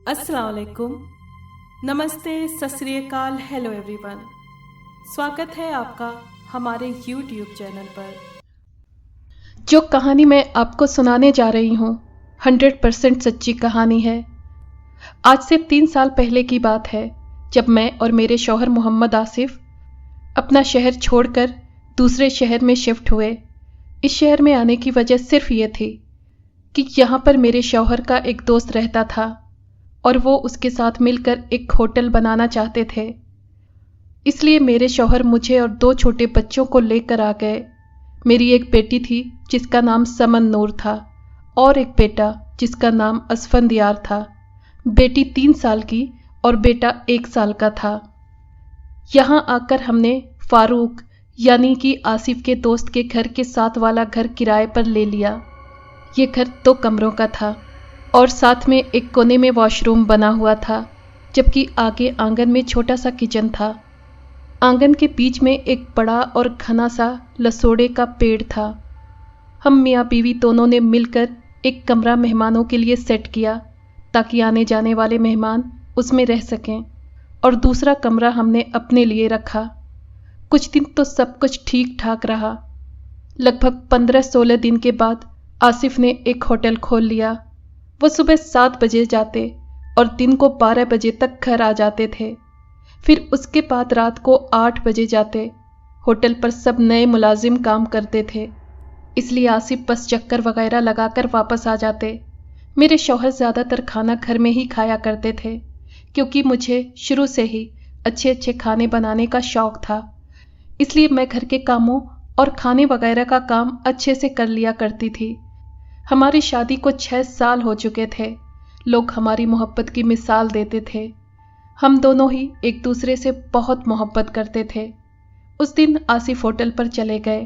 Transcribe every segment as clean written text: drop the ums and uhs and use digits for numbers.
अस्सलाम वालेकुम, नमस्ते, सत श्री अकाल, हेलो एवरीवन। स्वागत है आपका हमारे YouTube चैनल पर। जो कहानी मैं आपको सुनाने जा रही हूँ 100% सच्ची कहानी है। आज से 3 साल पहले की बात है, जब मैं और मेरे शौहर मोहम्मद आसिफ अपना शहर छोड़कर दूसरे शहर में शिफ्ट हुए। इस शहर में आने की वजह सिर्फ ये थी कि यहाँ पर मेरे शौहर का एक दोस्त रहता था और वो उसके साथ मिलकर एक होटल बनाना चाहते थे। इसलिए मेरे शौहर मुझे और 2 छोटे बच्चों को लेकर आ गए। मेरी एक बेटी थी जिसका नाम समन नूर था और एक बेटा जिसका नाम असफंदियार था। बेटी 3 साल की और बेटा 1 साल का था। यहाँ आकर हमने फारूक यानी कि आसिफ के दोस्त के घर के साथ वाला घर किराए पर ले लिया। ये घर 2 कमरों का था और साथ में एक कोने में वॉशरूम बना हुआ था, जबकि आगे आंगन में छोटा सा किचन था। आंगन के बीच में एक बड़ा और घना सा लसोड़े का पेड़ था। हम मियाँ बीवी दोनों ने मिलकर एक कमरा मेहमानों के लिए सेट किया ताकि आने जाने वाले मेहमान उसमें रह सकें, और दूसरा कमरा हमने अपने लिए रखा। कुछ दिन तो सब कुछ ठीक ठाक रहा। लगभग 15-16 दिन के बाद आसिफ ने एक होटल खोल लिया। वो सुबह 7 बजे जाते और दिन को 12 बजे तक घर आ जाते थे। फिर उसके बाद रात को 8 बजे जाते। होटल पर सब नए मुलाजिम काम करते थे, इसलिए आसिफ बस चक्कर वगैरह लगाकर वापस आ जाते। मेरे शौहर ज़्यादातर खाना घर में ही खाया करते थे, क्योंकि मुझे शुरू से ही अच्छे अच्छे खाने बनाने का शौक़ था। इसलिए मैं घर के कामों और खाने वगैरह का काम अच्छे से कर लिया करती थी। हमारी शादी को 6 साल हो चुके थे। लोग हमारी मोहब्बत की मिसाल देते थे। हम दोनों ही एक दूसरे से बहुत मोहब्बत करते थे। उस दिन आसिफ होटल पर चले गए।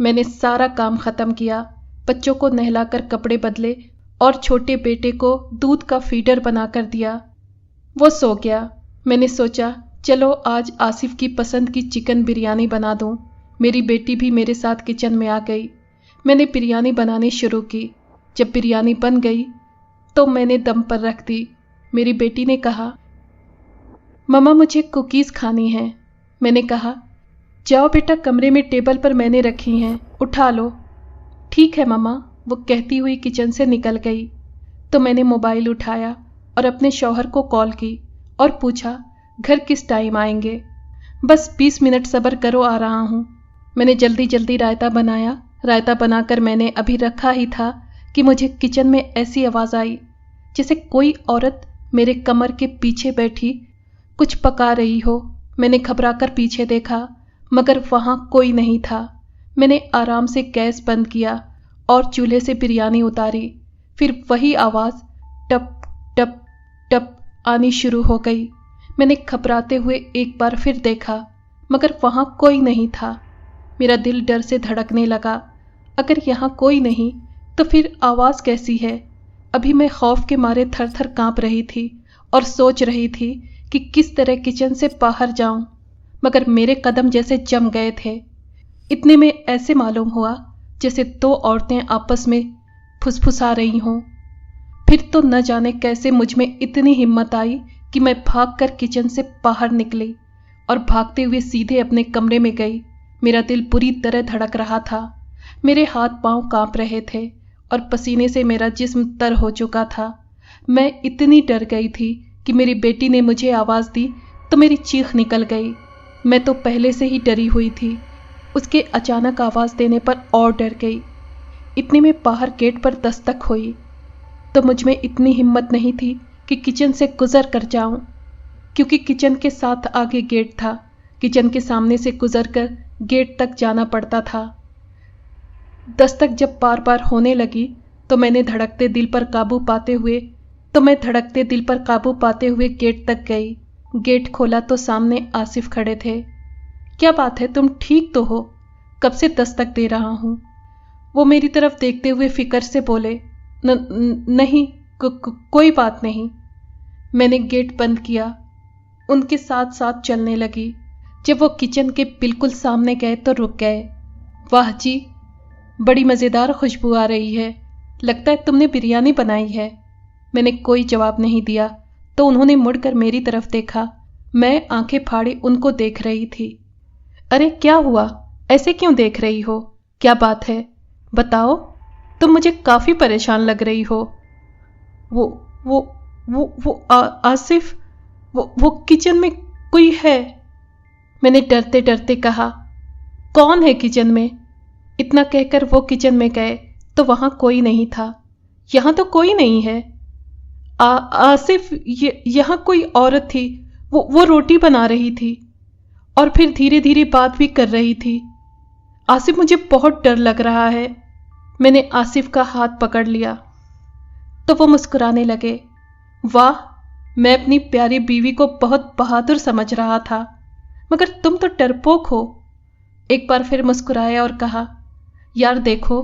मैंने सारा काम ख़त्म किया, बच्चों को नहलाकर कपड़े बदले और छोटे बेटे को दूध का फीडर बनाकर दिया। वो सो गया। मैंने सोचा चलो आज आसिफ की पसंद की चिकन बिरयानी बना दूं। मेरी बेटी भी मेरे साथ किचन में आ गई। मैंने बिरयानी बनानी शुरू की। जब बिरयानी बन गई तो मैंने दम पर रख दी। मेरी बेटी ने कहा, मम्मा मुझे कुकीज़ खानी हैं। मैंने कहा, जाओ बेटा, कमरे में टेबल पर मैंने रखी हैं, उठा लो। ठीक है मम्मा, वो कहती हुई किचन से निकल गई। तो मैंने मोबाइल उठाया और अपने शौहर को कॉल की और पूछा घर किस टाइम आएंगे। बस 20 मिनट सब्र करो, आ रहा हूँ। मैंने जल्दी जल्दी रायता बनाया। रायता बनाकर मैंने अभी रखा ही था कि मुझे किचन में ऐसी आवाज़ आई जैसे कोई औरत मेरे कमर के पीछे बैठी कुछ पका रही हो। मैंने घबराकर पीछे देखा, मगर वहाँ कोई नहीं था। मैंने आराम से गैस बंद किया और चूल्हे से बिरयानी उतारी। फिर वही आवाज़ टप टप टप आनी शुरू हो गई। मैंने घबराते हुए एक बार फिर देखा, मगर वहाँ कोई नहीं था। मेरा दिल डर से धड़कने लगा। अगर यहाँ कोई नहीं तो फिर आवाज़ कैसी है? अभी मैं खौफ के मारे थर थर काँप रही थी और सोच रही थी कि किस तरह किचन से बाहर जाऊं, मगर मेरे कदम जैसे जम गए थे। इतने में ऐसे मालूम हुआ जैसे 2 औरतें आपस में फुसफुसा रही हों। फिर तो न जाने कैसे मुझ में इतनी हिम्मत आई कि मैं भागकर किचन से बाहर निकली और भागते हुए सीधे अपने कमरे में गई। मेरा दिल बुरी तरह धड़क रहा था। मेरे हाथ पांव कांप रहे थे और पसीने से मेरा जिस्म तर हो चुका था। मैं इतनी डर गई थी कि मेरी बेटी ने मुझे आवाज़ दी तो मेरी चीख निकल गई। मैं तो पहले से ही डरी हुई थी, उसके अचानक आवाज़ देने पर और डर गई। इतने में बाहर गेट पर दस्तक हुई तो मुझ में इतनी हिम्मत नहीं थी कि किचन से गुजर कर जाऊं, क्योंकि किचन के साथ आगे गेट था। किचन के सामने से गुजरकर गेट तक जाना पड़ता था। दस्तक जब बार बार होने लगी तो मैं धड़कते दिल पर काबू पाते हुए गेट तक गई। गेट खोला तो सामने आसिफ खड़े थे। क्या बात है, तुम ठीक तो हो? कब से दस्तक दे रहा हूँ। वो मेरी तरफ देखते हुए फिक्र से बोले, नहीं, कोई बात नहीं। मैंने गेट बंद किया, उनके साथ साथ चलने लगी। जब वो किचन के बिल्कुल सामने गए तो रुक गए। वाह जी, बड़ी मज़ेदार खुशबू आ रही है। लगता है तुमने बिरयानी बनाई है। मैंने कोई जवाब नहीं दिया तो उन्होंने मुड़कर मेरी तरफ देखा। मैं आंखें फाड़े उनको देख रही थी। अरे क्या हुआ, ऐसे क्यों देख रही हो? क्या बात है, बताओ। तुम मुझे काफी परेशान लग रही हो। आसिफ, वो किचन में कोई है, मैंने डरते डरते कहा। कौन है किचन में? इतना कहकर वो किचन में गए तो वहां कोई नहीं था। यहां तो कोई नहीं है। आसिफ, यहां कोई औरत थी, वो रोटी बना रही थी और फिर धीरे धीरे बात भी कर रही थी। आसिफ, मुझे बहुत डर लग रहा है। मैंने आसिफ का हाथ पकड़ लिया तो वो मुस्कुराने लगे। वाह, मैं अपनी प्यारी बीवी को बहुत बहादुर समझ रहा था, मगर तुम तो डरपोक हो। एक बार फिर मुस्कुराया और कहा, यार देखो,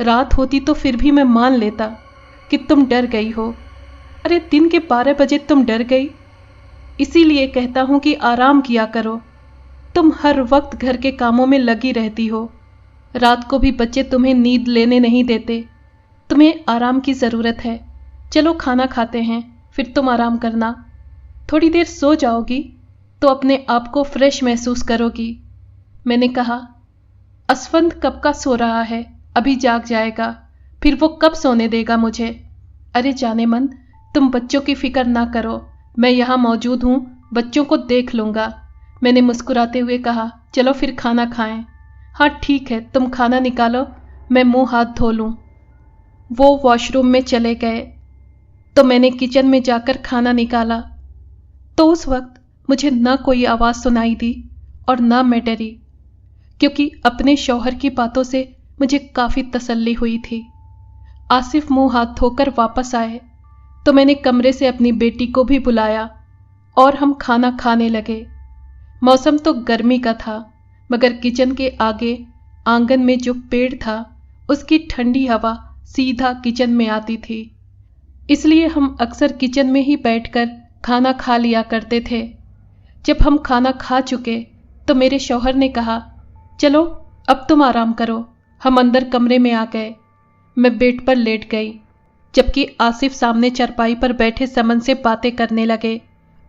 रात होती तो फिर भी मैं मान लेता कि तुम डर गई हो। अरे दिन के 12 बजे तुम डर गई, इसीलिए कहता हूं कि आराम किया करो। तुम हर वक्त घर के कामों में लगी रहती हो। रात को भी बच्चे तुम्हें नींद लेने नहीं देते। तुम्हें आराम की ज़रूरत है। चलो खाना खाते हैं, फिर तुम आराम करना। थोड़ी देर सो जाओगी तो अपने आप को फ्रेश महसूस करोगी। मैंने कहा, असफंद कब का सो रहा है, अभी जाग जाएगा, फिर वो कब सोने देगा मुझे। अरे जाने मन, तुम बच्चों की फिक्र ना करो, मैं यहाँ मौजूद हूँ, बच्चों को देख लूँगा। मैंने मुस्कुराते हुए कहा, चलो फिर खाना खाएं। हाँ ठीक है, तुम खाना निकालो, मैं मुंह हाथ धो लूँ। वो वॉशरूम में चले गए तो मैंने किचन में जाकर खाना निकाला तो उस वक्त मुझे न कोई आवाज़ सुनाई दी और न मैं डरी, क्योंकि अपने शौहर की बातों से मुझे काफ़ी तसल्ली हुई थी। आसिफ मुंह हाथ धोकर वापस आए तो मैंने कमरे से अपनी बेटी को भी बुलाया और हम खाना खाने लगे। मौसम तो गर्मी का था, मगर किचन के आगे आंगन में जो पेड़ था उसकी ठंडी हवा सीधा किचन में आती थी, इसलिए हम अक्सर किचन में ही बैठकर खाना खा लिया करते थे। जब हम खाना खा चुके तो मेरे शौहर ने कहा, चलो अब तुम आराम करो। हम अंदर कमरे में आ गए। मैं बेड पर लेट गई, जबकि आसिफ सामने चारपाई पर बैठे समन से बातें करने लगे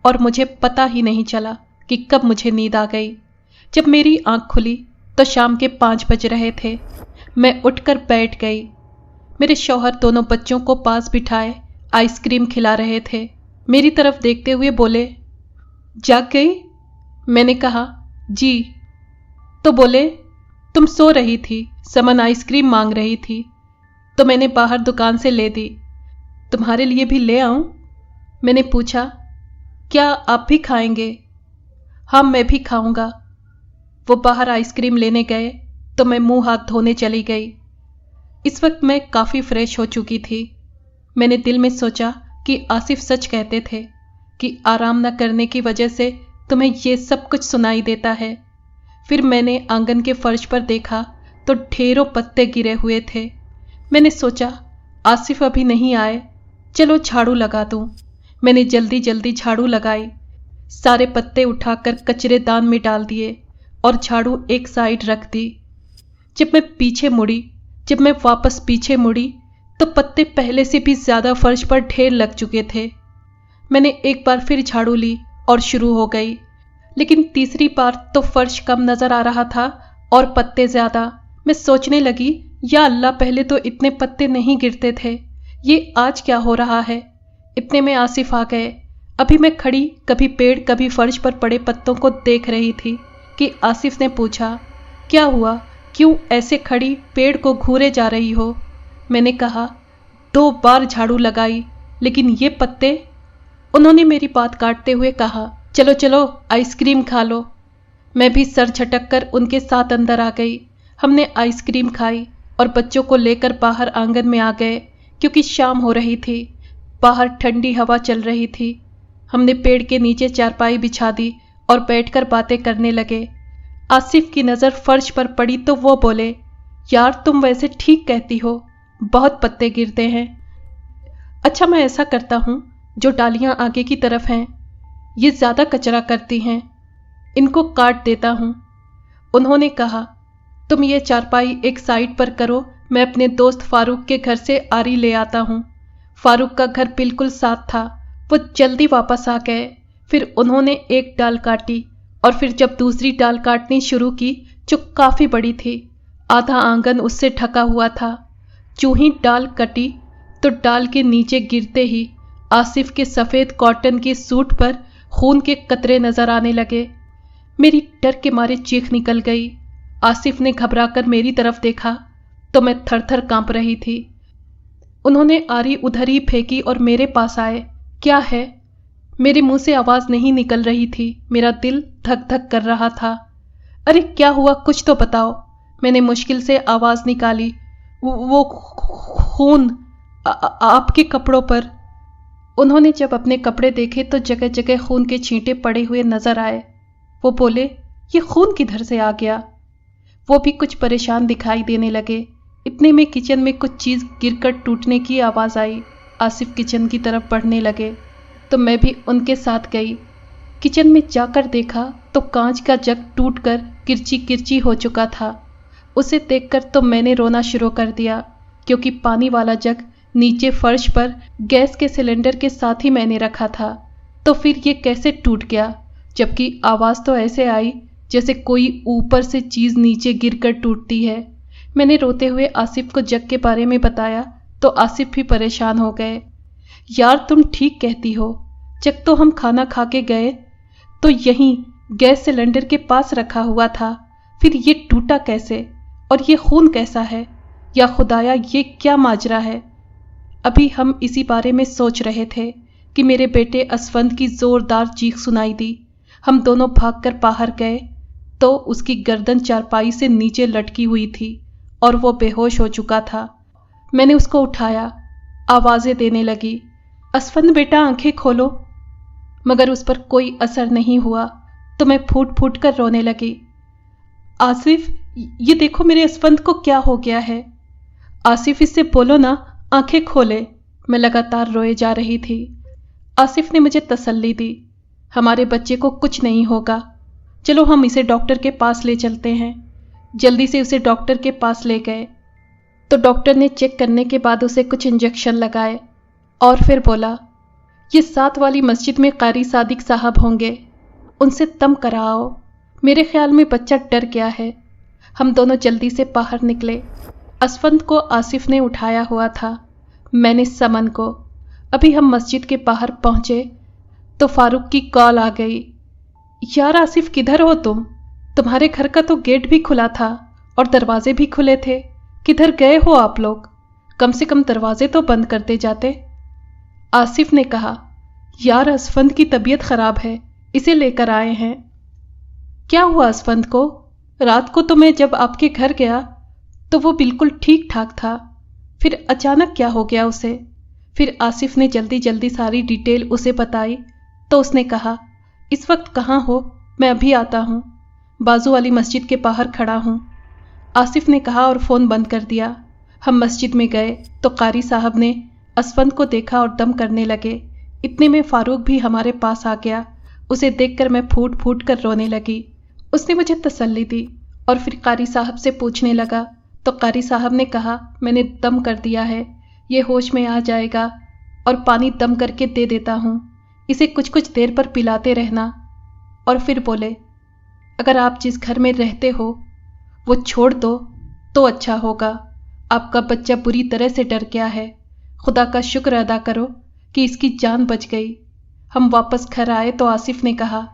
और मुझे पता ही नहीं चला कि कब मुझे नींद आ गई। जब मेरी आंख खुली तो शाम के 5 बज रहे थे। मैं उठकर बैठ गई। मेरे शौहर दोनों बच्चों को पास बिठाए आइसक्रीम खिला रहे थे। मेरी तरफ देखते हुए बोले, जाग गई? मैंने कहा, जी। तो बोले, तुम सो रही थी, समन आइसक्रीम मांग रही थी तो मैंने बाहर दुकान से ले दी। तुम्हारे लिए भी ले आऊं? मैंने पूछा, क्या आप भी खाएंगे? हाँ, मैं भी खाऊंगा। वो बाहर आइसक्रीम लेने गए तो मैं मुंह हाथ धोने चली गई। इस वक्त मैं काफ़ी फ्रेश हो चुकी थी। मैंने दिल में सोचा कि आसिफ सच कहते थे कि आराम न करने की वजह से तुम्हें ये सब कुछ सुनाई देता है। फिर मैंने आंगन के फर्श पर देखा तो ढेरों पत्ते गिरे हुए थे। मैंने सोचा, आसिफ अभी नहीं आए, चलो झाड़ू लगा दूं। मैंने जल्दी जल्दी झाड़ू लगाई, सारे पत्ते उठाकर कचरेदान में डाल दिए और झाड़ू एक साइड रख दी। जब मैं वापस पीछे मुड़ी तो पत्ते पहले से भी ज़्यादा फर्श पर ढेर लग चुके थे। मैंने एक बार फिर झाड़ू ली और शुरू हो गई, लेकिन तीसरी बार तो फर्श कम नज़र आ रहा था और पत्ते ज़्यादा। मैं सोचने लगी, या अल्लाह, पहले तो इतने पत्ते नहीं गिरते थे, ये आज क्या हो रहा है। इतने में आसिफ आ गए। अभी मैं खड़ी कभी पेड़ कभी फर्श पर पड़े पत्तों को देख रही थी कि आसिफ ने पूछा, क्या हुआ, क्यों ऐसे खड़ी पेड़ को घूरे जा रही हो? मैंने कहा, 2 बार झाड़ू लगाई लेकिन ये पत्ते। उन्होंने मेरी बात काटते हुए कहा, चलो चलो आइसक्रीम खा लो। मैं भी सर झटक कर उनके साथ अंदर आ गई। हमने आइसक्रीम खाई और बच्चों को लेकर बाहर आंगन में आ गए, क्योंकि शाम हो रही थी। बाहर ठंडी हवा चल रही थी। हमने पेड़ के नीचे चारपाई बिछा दी और बैठकर बातें करने लगे। आसिफ की नज़र फर्श पर पड़ी तो वो बोले, यार तुम वैसे ठीक कहती हो, बहुत पत्ते गिरते हैं। अच्छा, मैं ऐसा करता हूँ, जो डालियाँ आगे की तरफ हैं ये ज़्यादा कचरा करती हैं, इनको काट देता हूँ। उन्होंने कहा, तुम ये चारपाई एक साइड पर करो, मैं अपने दोस्त फारूक के घर से आरी ले आता हूँ। फारूक का घर बिल्कुल साथ था। वो जल्दी वापस आ गए। फिर उन्होंने एक डाल काटी और फिर जब दूसरी डाल काटनी शुरू की जो काफी बड़ी थी, आधा आंगन उससे ढका हुआ था। जो ही डाल कटी तो डाल के नीचे गिरते ही आसिफ के सफेद कॉटन के सूट पर खून के कतरे नजर आने लगे। मेरी डर के मारे चीख निकल गई। आसिफ ने घबराकर मेरी तरफ देखा तो मैं थर थर कांप रही थी। उन्होंने आरी उधर ही फेंकी और मेरे पास आए। क्या है? मेरे मुंह से आवाज नहीं निकल रही थी। मेरा दिल धक धक कर रहा था। अरे क्या हुआ, कुछ तो बताओ। मैंने मुश्किल से आवाज निकाली। वो खून आपके कपड़ों पर। उन्होंने जब अपने कपड़े देखे तो जगह जगह खून के छींटे पड़े हुए नजर आए। वो बोले, ये खून किधर से आ गया? वो भी कुछ परेशान दिखाई देने लगे। इतने में किचन में कुछ चीज गिरकर टूटने की आवाज आई। आसिफ किचन की तरफ बढ़ने लगे तो मैं भी उनके साथ गई। किचन में जाकर देखा तो कांच का जग टूटकर किरची किरची हो चुका था। उसे देखकर तो मैंने रोना शुरू कर दिया, क्योंकि पानी वाला जग नीचे फर्श पर गैस के सिलेंडर के साथ ही मैंने रखा था। तो फिर ये कैसे टूट गया? जबकि आवाज तो ऐसे आई जैसे कोई ऊपर से चीज नीचे गिरकर टूटती है। मैंने रोते हुए आसिफ को जग के बारे में बताया तो आसिफ भी परेशान हो गए। यार तुम ठीक कहती हो, जग तो हम खाना खा के गए तो यहीं गैस सिलेंडर के पास रखा हुआ था, फिर ये टूटा कैसे? और ये खून कैसा है? या खुदाया, ये क्या माजरा है? अभी हम इसी बारे में सोच रहे थे कि मेरे बेटे असफंद की जोरदार चीख सुनाई दी। हम दोनों भागकर बाहर गए तो उसकी गर्दन चारपाई से नीचे लटकी हुई थी और वो बेहोश हो चुका था। मैंने उसको उठाया, आवाजें देने लगी, असफंद बेटा आंखें खोलो। मगर उस पर कोई असर नहीं हुआ तो मैं फूट फूट कर रोने लगी। आसिफ, ये देखो मेरे असफंद को क्या हो गया है। आसिफ, इससे बोलो ना आंखें खोले। मैं लगातार रोए जा रही थी। आसिफ ने मुझे तसल्ली दी, हमारे बच्चे को कुछ नहीं होगा, चलो हम इसे डॉक्टर के पास ले चलते हैं। जल्दी से उसे डॉक्टर के पास ले गए तो डॉक्टर ने चेक करने के बाद उसे कुछ इंजेक्शन लगाए और फिर बोला, ये साथ वाली मस्जिद में कारी सादिक साहब होंगे, उनसे दम कराओ। मेरे ख्याल में बच्चा डर गया है। हम दोनों जल्दी से बाहर निकले। असफंद को आसिफ ने उठाया हुआ था, मैंने समन को। अभी हम मस्जिद के बाहर पहुंचे तो फारूक की कॉल आ गई। यार आसिफ, किधर हो तुम? तुम्हारे घर का तो गेट भी खुला था और दरवाजे भी खुले थे, किधर गए हो आप लोग? कम से कम दरवाजे तो बंद करते जाते। आसिफ ने कहा, यार असफंद की तबीयत खराब है, इसे लेकर आए हैं। क्या हुआ असफंद को? रात को तो मैं जब आपके घर गया तो वो बिल्कुल ठीक ठाक था, फिर अचानक क्या हो गया उसे? फिर आसिफ ने जल्दी जल्दी सारी डिटेल उसे बताई तो उसने कहा, इस वक्त कहाँ हो? मैं अभी आता हूँ, बाजू वाली मस्जिद के बाहर खड़ा हूँ। आसिफ ने कहा और फ़ोन बंद कर दिया। हम मस्जिद में गए तो कारी साहब ने असफंद को देखा और दम करने लगे। इतने में फारूक भी हमारे पास आ गया। उसे देखकर मैं फूट फूट कर रोने लगी। उसने मुझे तसल्ली दी और फिर कारी साहब से पूछने लगा तो कारी साहब ने कहा, मैंने दम कर दिया है, ये होश में आ जाएगा और पानी दम करके दे देता हूँ, इसे कुछ कुछ देर पर पिलाते रहना। और फिर बोले, अगर आप जिस घर में रहते हो वो छोड़ दो तो अच्छा होगा। आपका बच्चा बुरी तरह से डर गया है, खुदा का शुक्र अदा करो कि इसकी जान बच गई। हम वापस घर आए तो आसिफ ने कहा,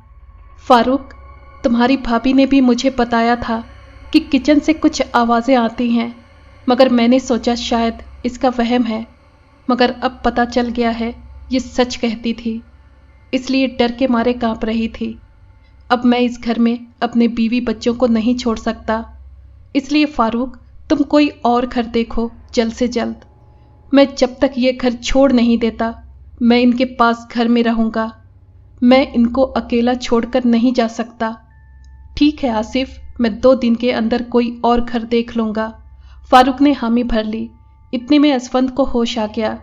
फारूक, तुम्हारी भाभी ने भी मुझे बताया था कि किचन से कुछ आवाज़ें आती हैं, मगर मैंने सोचा शायद इसका वहम है, मगर अब पता चल गया है ये सच कहती थी, इसलिए डर के मारे कांप रही थी। अब मैं इस घर में अपने बीवी बच्चों को नहीं छोड़ सकता, इसलिए फारूक तुम कोई और घर देखो जल्द से जल्द। मैं जब तक ये घर छोड़ नहीं देता मैं इनके पास घर में रहूँगा। मैं इनको अकेला छोड़कर नहीं जा सकता। ठीक है आसिफ, मैं 2 दिन के अंदर कोई और घर देख लूँगा। फारूक ने हामी भर ली। इतने में असफंद को होश आ गया,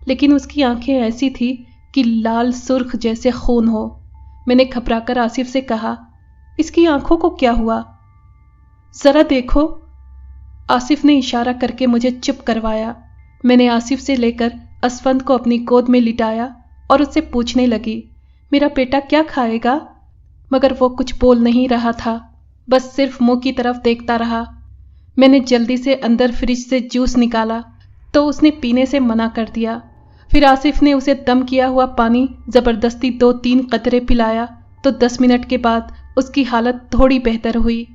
लेकिन उसकी आंखें ऐसी थी कि लाल सुर्ख जैसे खून हो। मैंने घबराकर आसिफ से कहा, इसकी आंखों को क्या हुआ? जरा देखो। आसिफ ने इशारा करके मुझे चुप करवाया। मैंने आसिफ से लेकर असफंद को अपनी गोद में लिटाया और उससे पूछने लगी, मेरा बेटा क्या खाएगा? मगर वो कुछ बोल नहीं रहा था, बस सिर्फ मुंह की तरफ देखता रहा। मैंने जल्दी से अंदर फ्रिज से जूस निकाला तो उसने पीने से मना कर दिया। फिर आसिफ ने उसे दम किया हुआ पानी ज़बरदस्ती 2-3 कतरे पिलाया तो 10 मिनट के बाद उसकी हालत थोड़ी बेहतर हुई।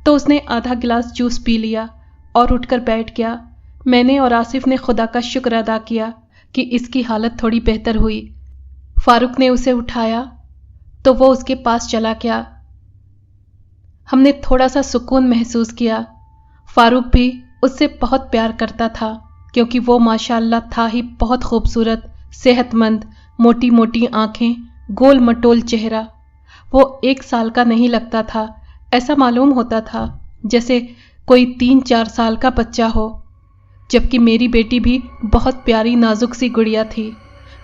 तो उसने आधा गिलास जूस पी लिया और उठकर बैठ गया। मैंने और आसिफ ने खुदा का शुक्र अदा किया कि इसकी हालत थोड़ी बेहतर हुई। फारूक ने उसे उठाया तो वो उसके पास चला गया। हमने थोड़ा सा सुकून महसूस किया। फारूक भी उससे बहुत प्यार करता था क्योंकि वो माशाअल्लाह था ही बहुत खूबसूरत, सेहतमंद, मोटी मोटी आंखें, गोल मटोल चेहरा। वो 1 साल का नहीं लगता था, ऐसा मालूम होता था जैसे कोई 3-4 साल का बच्चा हो। जबकि मेरी बेटी भी बहुत प्यारी नाजुक सी गुड़िया थी,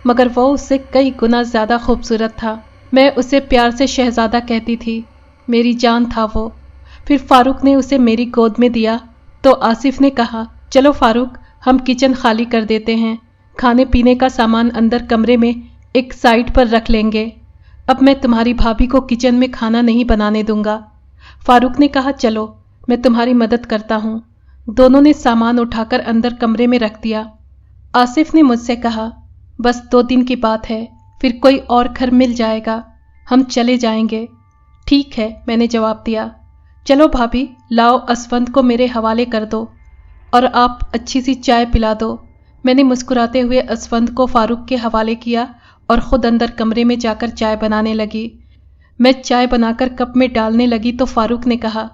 मगर वो उससे कई गुना ज़्यादा खूबसूरत था। मैं उसे प्यार से शहज़ादा कहती थी, मेरी जान था वो। फिर फारूक ने उसे मेरी गोद में दिया तो आसिफ ने कहा, चलो फारूक, हम किचन खाली कर देते हैं, खाने पीने का सामान अंदर कमरे में एक साइड पर रख लेंगे। अब मैं तुम्हारी भाभी को किचन में खाना नहीं बनाने दूंगा। फारूक ने कहा, चलो मैं तुम्हारी मदद करता हूँ। दोनों ने सामान उठाकर अंदर कमरे में रख दिया। आसिफ ने मुझसे कहा, बस 2 दिन की बात है, फिर कोई और घर मिल जाएगा, हम चले जाएंगे। ठीक है, मैंने जवाब दिया। चलो भाभी, लाओ असफंद को मेरे हवाले कर दो और आप अच्छी सी चाय पिला दो। मैंने मुस्कुराते हुए असफंद को फारूक के हवाले किया और ख़ुद अंदर कमरे में जाकर चाय बनाने लगी। मैं चाय बनाकर कप में डालने लगी तो फारूक ने कहा,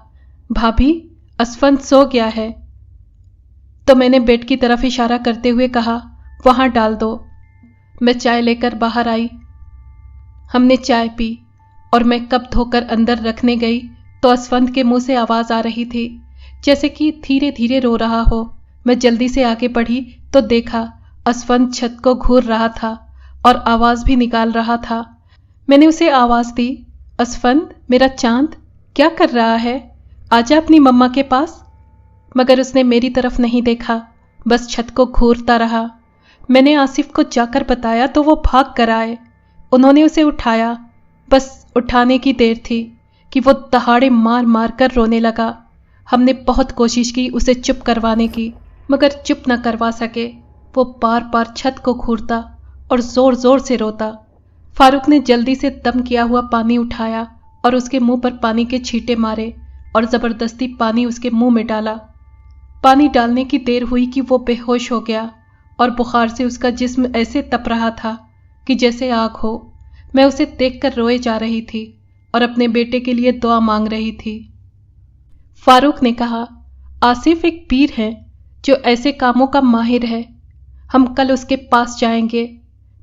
भाभी असफंद सो गया है। तो मैंने बेड की तरफ इशारा करते हुए कहा, वहाँ डाल दो। मैं चाय लेकर बाहर आई। हमने चाय पी और मैं कप धोकर अंदर रखने गई तो असफंद के मुंह से आवाज़ आ रही थी जैसे कि धीरे धीरे रो रहा हो। मैं जल्दी से आगे बढ़ी तो देखा असफंद छत को घूर रहा था और आवाज़ भी निकाल रहा था। मैंने उसे आवाज़ दी, असफंद मेरा चांद, क्या कर रहा है? आजा अपनी मम्मा के पास। मगर उसने मेरी तरफ नहीं देखा, बस छत को घूरता रहा। मैंने आसिफ को जाकर बताया तो वो भाग कर आए। उन्होंने उसे उठाया। बस उठाने की देर थी कि वो दहाड़े मार मार कर रोने लगा। हमने बहुत कोशिश की उसे चुप करवाने की, मगर चुप न करवा सके। वो बार बार छत को घूरता और ज़ोर ज़ोर से रोता। फारूक ने जल्दी से दम किया हुआ पानी उठाया और उसके मुंह पर पानी के छींटे मारे और ज़बरदस्ती पानी उसके मुंह में डाला। पानी डालने की देर हुई कि वो बेहोश हो गया और बुखार से उसका जिस्म ऐसे तप रहा था कि जैसे आग हो। मैं उसे देखकर रोए जा रही थी और अपने बेटे के लिए दुआ मांग रही थी। फारूक ने कहा, आसिफ एक पीर है जो ऐसे कामों का माहिर है, हम कल उसके पास जाएंगे।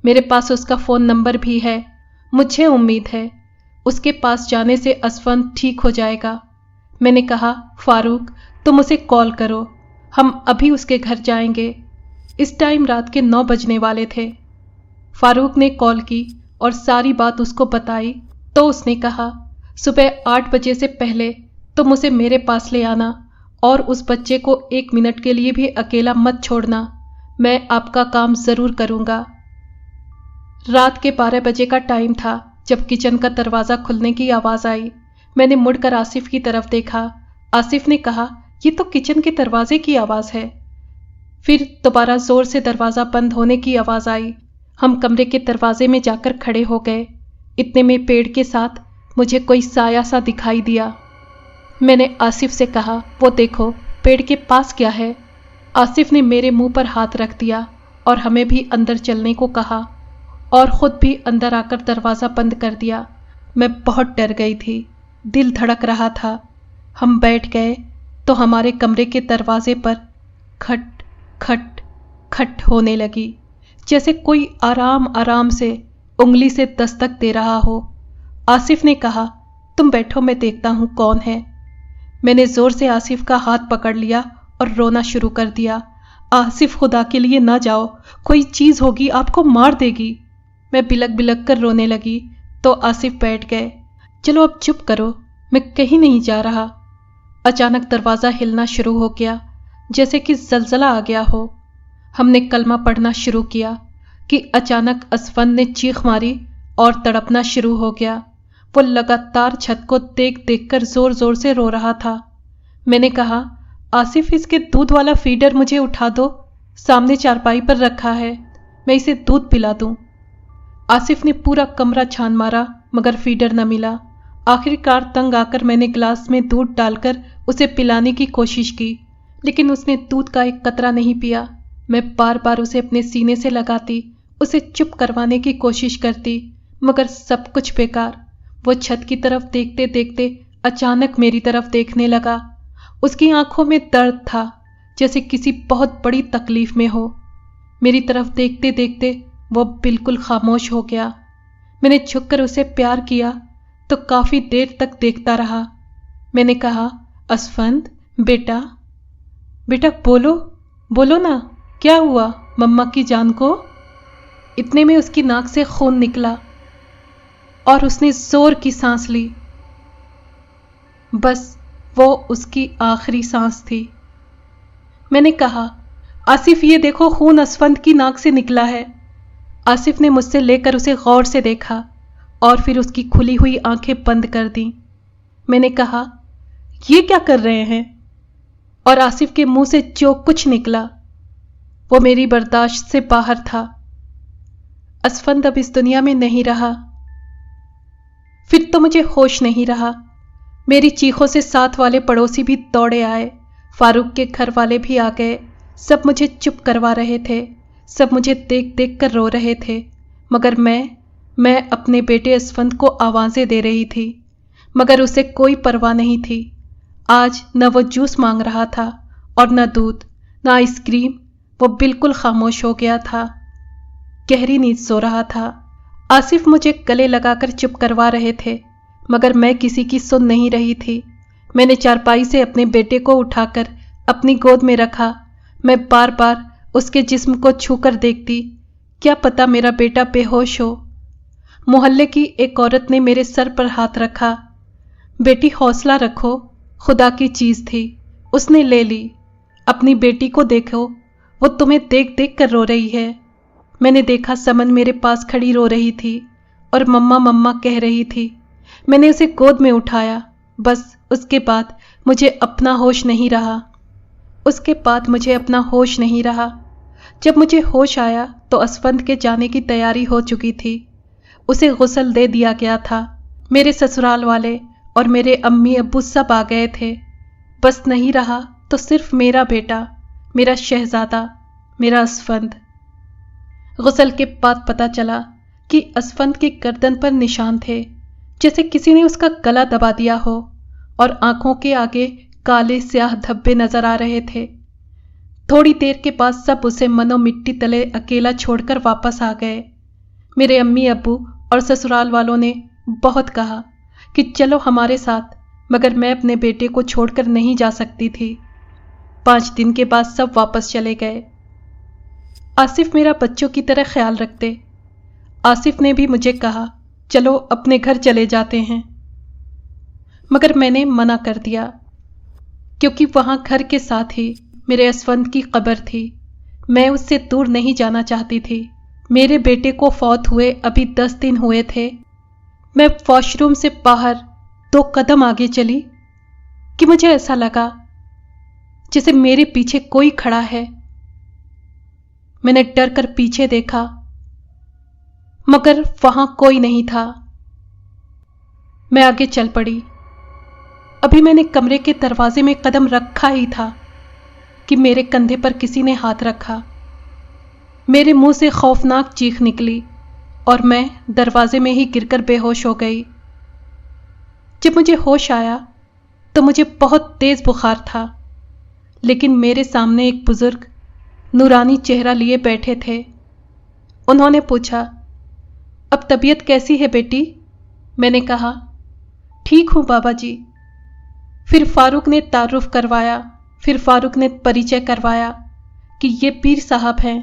मेरे पास उसका फ़ोन नंबर भी है। मुझे उम्मीद है उसके पास जाने से असफंद ठीक हो जाएगा। मैंने कहा, फारूक तुम उसे कॉल करो, हम अभी उसके घर जाएंगे। इस टाइम रात के 9 बजने वाले थे। फारूक ने कॉल की और सारी बात उसको बताई तो उसने कहा, सुबह 8 बजे से पहले तुम उसे मेरे पास ले आना और उस बच्चे को 1 मिनट के लिए भी अकेला मत छोड़ना। मैं आपका काम ज़रूर करूँगा। रात के 12 बजे का टाइम था जब किचन का दरवाज़ा खुलने की आवाज़ आई। मैंने मुड़कर आसिफ की तरफ देखा। आसिफ ने कहा, ये तो किचन के दरवाजे की आवाज़ है। फिर दोबारा ज़ोर से दरवाज़ा बंद होने की आवाज़ आई। हम कमरे के दरवाजे में जाकर खड़े हो गए। इतने में पेड़ के साथ मुझे कोई साया सा दिखाई दिया। मैंने आसिफ से कहा, वो देखो पेड़ के पास क्या है? आसिफ ने मेरे मुंह पर हाथ रख दिया और हमें भी अंदर चलने को कहा और ख़ुद भी अंदर आकर दरवाज़ा बंद कर दिया। मैं बहुत डर गई थी, दिल धड़क रहा था। हम बैठ गए तो हमारे कमरे के दरवाजे पर खट खट खट होने लगी, जैसे कोई आराम आराम से उंगली से दस्तक दे रहा हो। आसिफ ने कहा, तुम बैठो, मैं देखता हूँ कौन है। मैंने ज़ोर से आसिफ का हाथ पकड़ लिया और रोना शुरू कर दिया। आसिफ खुदा के लिए ना जाओ, कोई चीज़ होगी आपको मार देगी। मैं बिलक बिलक कर रोने लगी तो आसिफ बैठ गए। चलो अब चुप करो, मैं कहीं नहीं जा रहा। अचानक दरवाज़ा हिलना शुरू हो गया जैसे कि ज़लज़ला आ गया हो। ہم نے کلمہ پڑھنا شروع کیا کہ اچانک اسفند نے چیخ ماری اور تڑپنا شروع ہو گیا۔ وہ لگاتار چھت کو دیکھ دیکھ کر زور زور سے رو رہا تھا۔ میں نے کہا، آصف اس کے دودھ والا فیڈر مجھے اٹھا دو، سامنے چارپائی پر رکھا ہے، میں اسے دودھ پلا دوں۔ آصف نے پورا کمرہ چھان مارا مگر فیڈر نہ ملا۔ آخر کار تنگ آ کر میں نے گلاس میں دودھ ڈال کر اسے پلانے کی کوشش کی، لیکن اس نے دودھ کا ایک قطرہ نہیں پیا۔ میں بار بار اسے اپنے سینے سے لگاتی، اسے چپ کروانے کی کوشش کرتی، مگر سب کچھ بیکار۔ وہ چھت کی طرف دیکھتے دیکھتے اچانک میری طرف دیکھنے لگا۔ اس کی آنکھوں میں درد تھا، جیسے کسی بہت بڑی تکلیف میں ہو۔ میری طرف دیکھتے دیکھتے وہ بالکل خاموش ہو گیا۔ میں نے جھک کر اسے پیار کیا تو کافی دیر تک دیکھتا رہا۔ میں نے کہا، اسفند بیٹا، بیٹا بولو، بولو نا، کیا ہوا مما کی جان کو؟ اتنے میں اس کی ناک سے خون نکلا اور اس نے زور کی سانس لی۔ بس وہ اس کی آخری سانس تھی۔ میں نے کہا، آصف یہ دیکھو خون اسفند کی ناک سے نکلا ہے۔ آصف نے مجھ سے لے کر اسے غور سے دیکھا اور پھر اس کی کھلی ہوئی آنکھیں بند کر دیں۔ میں نے کہا، یہ کیا کر رہے ہیں؟ اور آصف کے منہ سے جو کچھ نکلا وہ میری برداشت سے باہر تھا۔ اسفند اب اس دنیا میں نہیں رہا۔ پھر تو مجھے ہوش نہیں رہا۔ میری چیخوں سے ساتھ والے پڑوسی بھی دوڑے آئے، فاروق کے گھر والے بھی آ گئے۔ سب مجھے چپ کروا رہے تھے، سب مجھے دیکھ دیکھ کر رو رہے تھے، مگر میں اپنے بیٹے اسفند کو آوازیں دے رہی تھی، مگر اسے کوئی پرواہ نہیں تھی۔ آج نہ وہ جوس مانگ رہا تھا اور نہ دودھ، نہ آئس کریم، وہ بالکل خاموش ہو گیا تھا، گہری نیند سو رہا تھا۔ آصف مجھے گلے لگا کر چپ کروا رہے تھے، مگر میں کسی کی سن نہیں رہی تھی۔ میں نے چارپائی سے اپنے بیٹے کو اٹھا کر اپنی گود میں رکھا۔ میں بار بار اس کے جسم کو چھو کر دیکھتی، کیا پتا میرا بیٹا بے ہوش ہو۔ محلے کی ایک عورت نے میرے سر پر ہاتھ رکھا۔ بیٹی حوصلہ رکھو، خدا کی چیز تھی، اس نے لے لی۔ اپنی بیٹی کو دیکھو، وہ تمہیں دیکھ دیکھ کر رو رہی ہے۔ میں نے دیکھا سمن میرے پاس کھڑی رو رہی تھی اور مما مما کہہ رہی تھی۔ میں نے اسے گود میں اٹھایا۔ بس اس کے بعد مجھے اپنا ہوش نہیں رہا۔ جب مجھے ہوش آیا تو اسفند کے جانے کی تیاری ہو چکی تھی۔ اسے غسل دے دیا گیا تھا۔ میرے سسرال والے اور میرے امی ابو سب آ گئے تھے۔ بس نہیں رہا تو صرف میرا بیٹا، میرا شہزادہ، میرا اسفند۔ غسل کے بعد پتہ چلا کہ اسفند کی گردن پر نشان تھے، جیسے کسی نے اس کا گلا دبا دیا ہو، اور آنکھوں کے آگے کالے سیاہ دھبے نظر آ رہے تھے۔ تھوڑی دیر کے بعد سب اسے منو مٹی تلے اکیلا چھوڑ کر واپس آ گئے۔ میرے امی ابو اور سسرال والوں نے بہت کہا کہ چلو ہمارے ساتھ، مگر میں اپنے بیٹے کو چھوڑ کر نہیں جا سکتی تھی۔ 5 دن کے بعد سب واپس چلے گئے۔ آصف میرا بچوں کی طرح خیال رکھتے۔ آصف نے بھی مجھے کہا، چلو اپنے گھر چلے جاتے ہیں، مگر میں نے منع کر دیا، کیونکہ وہاں گھر کے ساتھ ہی میرے اسفند کی قبر تھی۔ میں اس سے دور نہیں جانا چاہتی تھی۔ میرے بیٹے کو فوت ہوئے ابھی 10 دن ہوئے تھے۔ میں واش روم سے باہر 2 قدم آگے چلی کہ مجھے ایسا لگا جیسے میرے پیچھے کوئی کھڑا ہے۔ میں نے ڈر کر پیچھے دیکھا، مگر وہاں کوئی نہیں تھا۔ میں آگے چل پڑی۔ ابھی میں نے کمرے کے دروازے میں قدم رکھا ہی تھا کہ میرے کندھے پر کسی نے ہاتھ رکھا۔ میرے منہ سے خوفناک چیخ نکلی اور میں دروازے میں ہی گر کر بے ہوش ہو گئی۔ جب مجھے ہوش آیا تو مجھے بہت تیز بخار تھا، لیکن میرے سامنے ایک بزرگ نورانی چہرہ لیے بیٹھے تھے۔ انہوں نے پوچھا، اب طبیعت کیسی ہے بیٹی؟ میں نے کہا، ٹھیک ہوں بابا جی۔ پھر فاروق نے تعارف کروایا، پھر فاروق نے پریچے کروایا کہ یہ پیر صاحب ہیں۔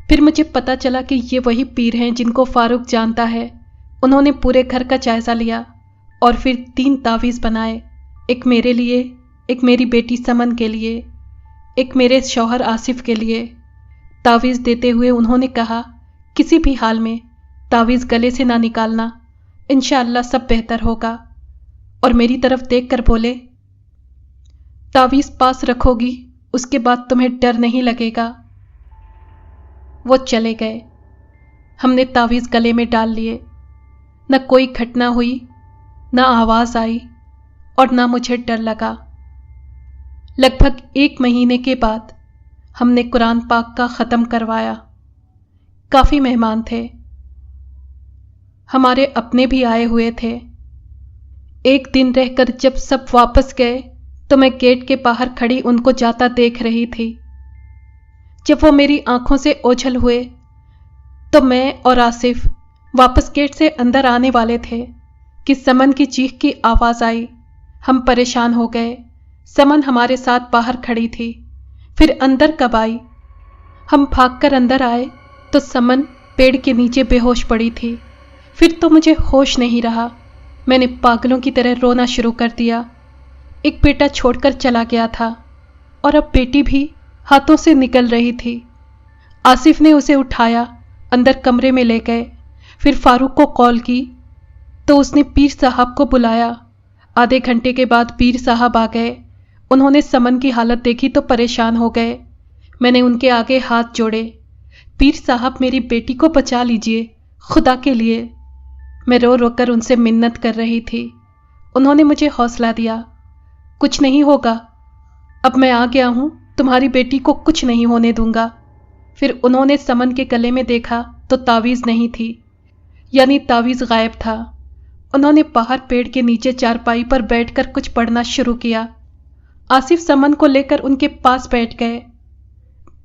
پھر مجھے پتا چلا کہ یہ وہی پیر ہیں جن کو فاروق جانتا ہے۔ انہوں نے پورے گھر کا جائزہ لیا اور پھر 3 تعویذ بنائے، ایک میرے لیے، ایک میری بیٹی سمن کے لیے، ایک میرے شوہر آصف کے لیے، तावीज़ देते हुए उन्होंने कहा, किसी भी हाल में तावीज़ गले से ना निकालना, इंशाअल्लाह सब बेहतर होगा। और मेरी तरफ देखकर बोले, तावीज़ पास रखोगी, उसके बाद तुम्हें डर नहीं लगेगा। वो चले गए। हमने तावीज़ गले में डाल लिए। न कोई घटना हुई, न आवाज़ आई और न मुझे डर लगा। लगभग 1 महीने के बाद हमने कुरान पाक का ख़त्म करवाया। काफ़ी मेहमान थे, हमारे अपने भी आए हुए थे। एक दिन रहकर जब सब वापस गए तो मैं गेट के बाहर खड़ी उनको जाता देख रही थी। जब वो मेरी आंखों से ओझल हुए तो मैं और आसिफ वापस गेट से अंदर आने वाले थे कि समन की चीख की आवाज़ आई। हम परेशान हो गए। समन हमारे साथ बाहर खड़ी थी, फिर अंदर कब आई? हम भागकर अंदर आए तो समन पेड़ के नीचे बेहोश पड़ी थी। फिर तो मुझे होश नहीं रहा। मैंने पागलों की तरह रोना शुरू कर दिया। एक बेटा छोड़कर चला गया था और अब बेटी भी हाथों से निकल रही थी। आसिफ ने उसे उठाया, अंदर कमरे में ले गए। फिर फारूक को कॉल की तो उसने पीर साहब को बुलाया। आधे घंटे के बाद पीर साहब आ गए। उन्होंने समन की हालत देखी तो परेशान हो गए। मैंने उनके आगे हाथ जोड़े, पीर साहब मेरी बेटी को बचा लीजिए, खुदा के लिए। मैं रो रो कर उनसे मिन्नत कर रही थी। उन्होंने मुझे हौसला दिया, कुछ नहीं होगा, अब मैं आ गया हूं, तुम्हारी बेटी को कुछ नहीं होने दूंगा। फिर उन्होंने समन के गले में देखा तो तावीज़ नहीं थी, यानी तावीज़ गायब था। उन्होंने बाहर पेड़ के नीचे चारपाई पर बैठकर कुछ पढ़ना शुरू किया। आसिफ समन को लेकर उनके पास बैठ गए।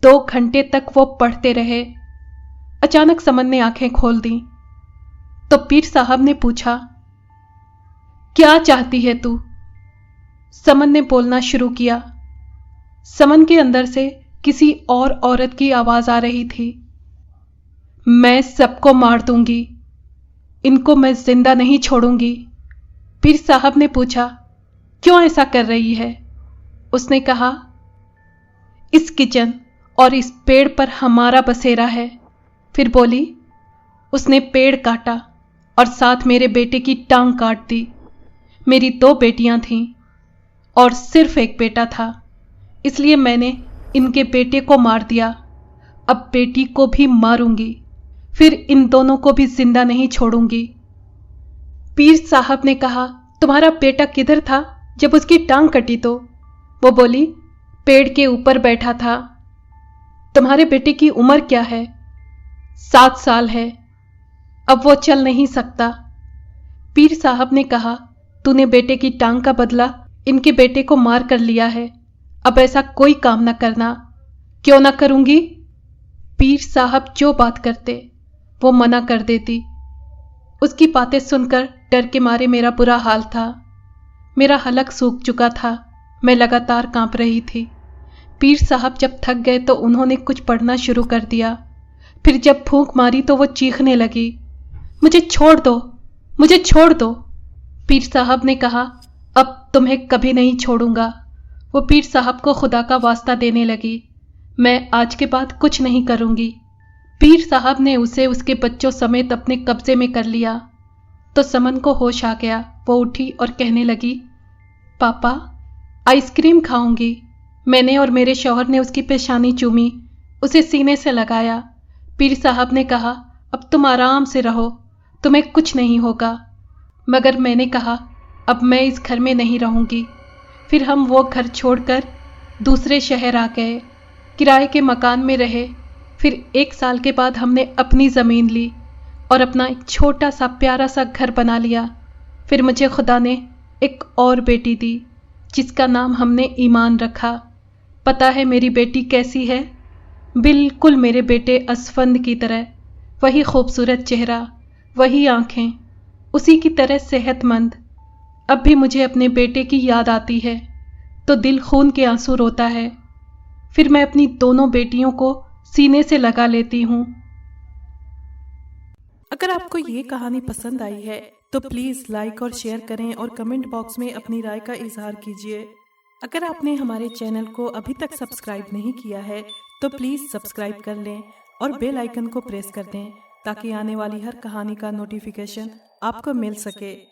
2 घंटे तक वो पढ़ते रहे। अचानक समन ने आंखें खोल दी तो पीर साहब ने पूछा, क्या चाहती है तू? समन ने बोलना शुरू किया। समन के अंदर से किसी और औरत की आवाज आ रही थी, मैं सबको मार दूंगी, इनको मैं जिंदा नहीं छोड़ूंगी। पीर साहब ने पूछा, क्यों ऐसा कर रही है? उसने कहा, इस किचन और इस पेड़ पर हमारा बसेरा है। फिर बोली, उसने पेड़ काटा और साथ मेरे बेटे की टांग काट दी। मेरी 2 बेटियां थीं और सिर्फ एक बेटा था, इसलिए मैंने इनके बेटे को मार दिया। अब बेटी को भी मारूंगी, फिर इन दोनों को भी जिंदा नहीं छोड़ूंगी। पीर साहब ने कहा, तुम्हारा बेटा किधर था जब उसकी टांग कटी? तो वो बोली, पेड़ के ऊपर बैठा था। तुम्हारे बेटे की उम्र क्या है? 7 साल है, अब वो चल नहीं सकता। पीर साहब ने कहा, तूने बेटे की टांग का बदला इनके बेटे को मार कर लिया है, अब ऐसा कोई काम ना करना। क्यों ना करूंगी? पीर साहब जो बात करते वो मना कर देती। उसकी बातें सुनकर डर के मारे मेरा बुरा हाल था। मेरा हलक सूख चुका था, मैं लगातार कांप रही थी। पीर साहब जब थक गए तो उन्होंने कुछ पढ़ना शुरू कर दिया। फिर जब फूंक मारी तो वो चीखने लगी, मुझे छोड़ दो, मुझे छोड़ दो। पीर साहब ने कहा, अब तुम्हें कभी नहीं छोड़ूंगा। वो पीर साहब को खुदा का वास्ता देने लगी, मैं आज के बाद कुछ नहीं करूंगी। पीर साहब ने उसे उसके बच्चों समेत अपने कब्जे में कर लिया तो समन को होश आ गया। वो उठी और कहने लगी, पापा आइसक्रीम खाऊंगी। मैंने और मेरे शौहर ने उसकी पेशानी चूमी, उसे सीने से लगाया। पीर साहब ने कहा, अब तुम आराम से रहो, तुम्हें कुछ नहीं होगा। मगर मैंने कहा, अब मैं इस घर में नहीं रहूंगी। फिर हम वो घर छोड़कर दूसरे शहर आ गए, किराए के मकान में रहे। फिर 1 साल के बाद हमने अपनी ज़मीन ली और अपना एक छोटा सा प्यारा सा घर बना लिया। फिर मुझे खुदा ने एक और बेटी दी जिसका नाम हमने ईमान रखा। पता है मेरी बेटी कैसी है? बिल्कुल मेरे बेटे असफंद की तरह, वही खूबसूरत चेहरा, वही आंखें, उसी की तरह सेहतमंद। अब भी मुझे अपने बेटे की याद आती है तो दिल खून के आंसू रोता है। फिर मैं अपनी दोनों बेटियों को सीने से लगा लेती हूँ। अगर आपको ये कहानी पसंद आई है तो प्लीज़ लाइक और शेयर करें और कमेंट बॉक्स में अपनी राय का इजहार कीजिए। अगर आपने हमारे चैनल को अभी तक सब्सक्राइब नहीं किया है تو پلیز سبسکرائب کر لیں اور بیل آئیکن کو پریس کر دیں تاکہ آنے والی ہر کہانی کا نوٹیفیکیشن آپ کو مل سکے۔